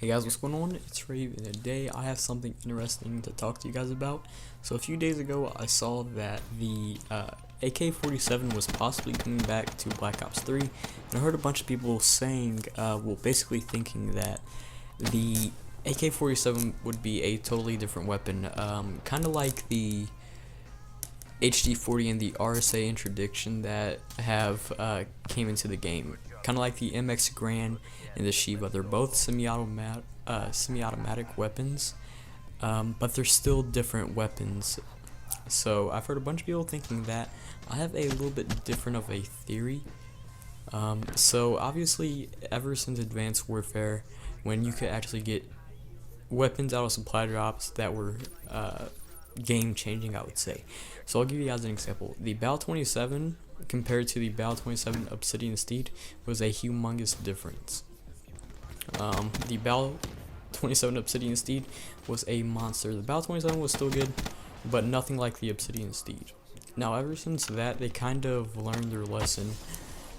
Hey guys, what's going on? It's Rave, and today I have something interesting to talk to you guys about. So a few days ago, I saw that the AK-47 was possibly coming back to Black Ops 3, and I heard a bunch of people saying, basically thinking that the AK-47 would be a totally different weapon, kind of like the HD-40 and the RSA introduction that have came into the game. Kind of like the MX Grand and the Shiva. They're both semi-automatic weapons, but they're still different weapons. So I've heard a bunch of people thinking that. I have a little bit different of a theory. So obviously, ever since Advanced Warfare, when you could actually get weapons out of supply drops that were game changing, I would say. So I'll give you guys an example. The BAL 27 compared to the BAL 27 Obsidian Steed was a humongous difference. The BAL 27 Obsidian Steed was a monster. The BAL 27 was still good, but nothing like the Obsidian Steed. Now, ever since that, they kind of learned their lesson,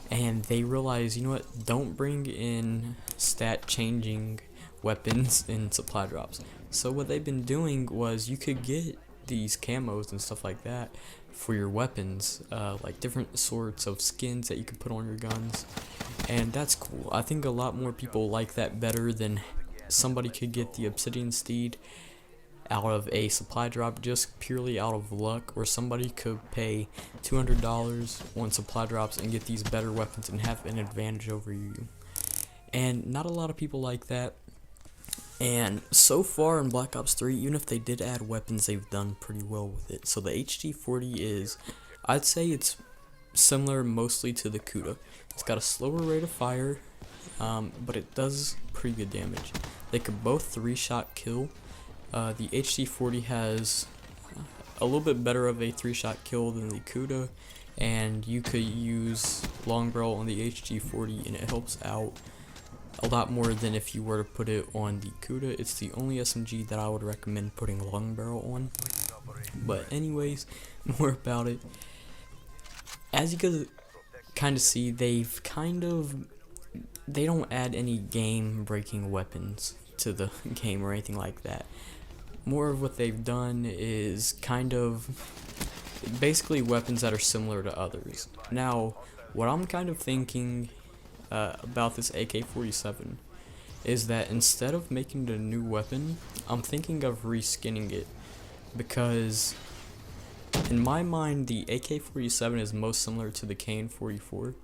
and they realized, you know what, don't bring in stat changing weapons in supply drops. So what they've been doing was, you could get these camos and stuff like that for your weapons, like different sorts of skins that you can put on your guns, and that's cool. I think a lot more people like that better than somebody could get the Obsidian Steed out of a supply drop just purely out of luck, or somebody could pay $200 on supply drops and get these better weapons and have an advantage over you. And not a lot of people like that. And so far in Black Ops 3, even if they did add weapons, they've done pretty well with it. So the HD-40 is, I'd say it's similar mostly to the Kuda. It's got a slower rate of fire, but it does pretty good damage. They could both 3-shot kill. The HD-40 has a little bit better of a 3-shot kill than the Kuda, and you could use long barrel on the HD-40 and it helps out a lot more than if you were to put it on the Kuda. It's the only SMG that I would recommend putting long barrel on. But anyways, more about it. As you can kind of see, they don't add any game breaking weapons to the game or anything like that. More of what they've done is kind of basically weapons that are similar to others. Now, what I'm kind of thinking about this AK-47 is that instead of making it a new weapon, I'm thinking of reskinning it, because in my mind the AK-47 is most similar to the KN-44.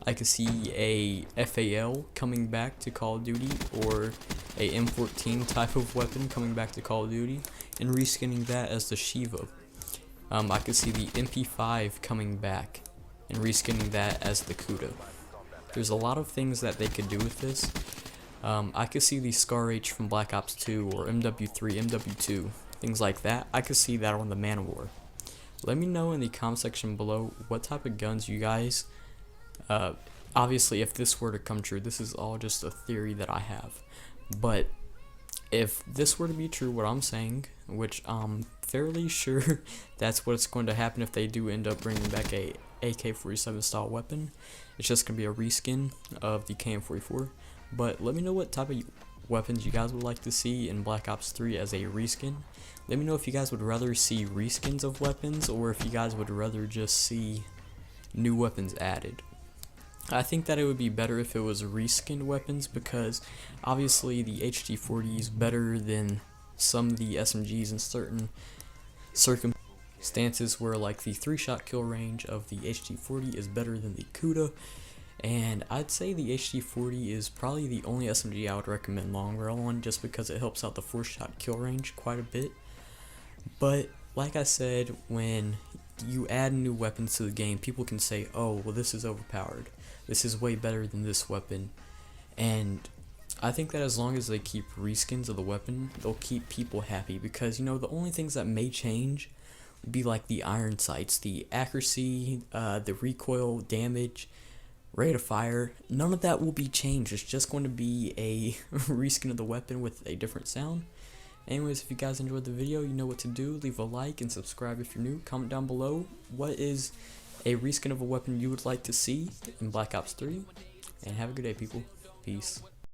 I could see a FAL coming back to Call of Duty, or a M14 type of weapon coming back to Call of Duty, and reskinning that as the Shiva. I could see the MP5 coming back and reskinning that as the Kuda. There's a lot of things that they could do with this. I could see the Scar H from Black Ops 2 or MW3, MW2, things like that. I could see that on the Man of War. Let me know in the comment section below what type of guns you guys, obviously if this were to come true, this is all just a theory that I have, but if this were to be true, what I'm saying, which I'm fairly sure that's what's going to happen if they do end up bringing back a AK-47 style weapon, it's just going to be a reskin of the KN-44. But let me know what type of weapons you guys would like to see in Black Ops 3 as a reskin. Let me know if you guys would rather see reskins of weapons, or if you guys would rather just see new weapons added. I think that it would be better if it was reskinned weapons, because obviously the HD-40 is better than some of the SMGs in certain circumstances, where like the 3-shot kill range of the HD-40 is better than the Kuda, and I'd say the HD-40 is probably the only SMG I would recommend long barrel on, just because it helps out the 4-shot kill range quite a bit. But like I said, when you add new weapons to the game, people can say, oh, well, this is overpowered, this is way better than this weapon. And I think that as long as they keep reskins of the weapon, they'll keep people happy, because, you know, the only things that may change would be like the iron sights, the accuracy, the recoil damage, rate of fire. None of that will be changed. It's just going to be a reskin of the weapon with a different sound. Anyways, if you guys enjoyed the video, you know what to do. Leave a like and subscribe if you're new. Comment down below what is a reskin of a weapon you would like to see in Black Ops 3. And have a good day, people. Peace.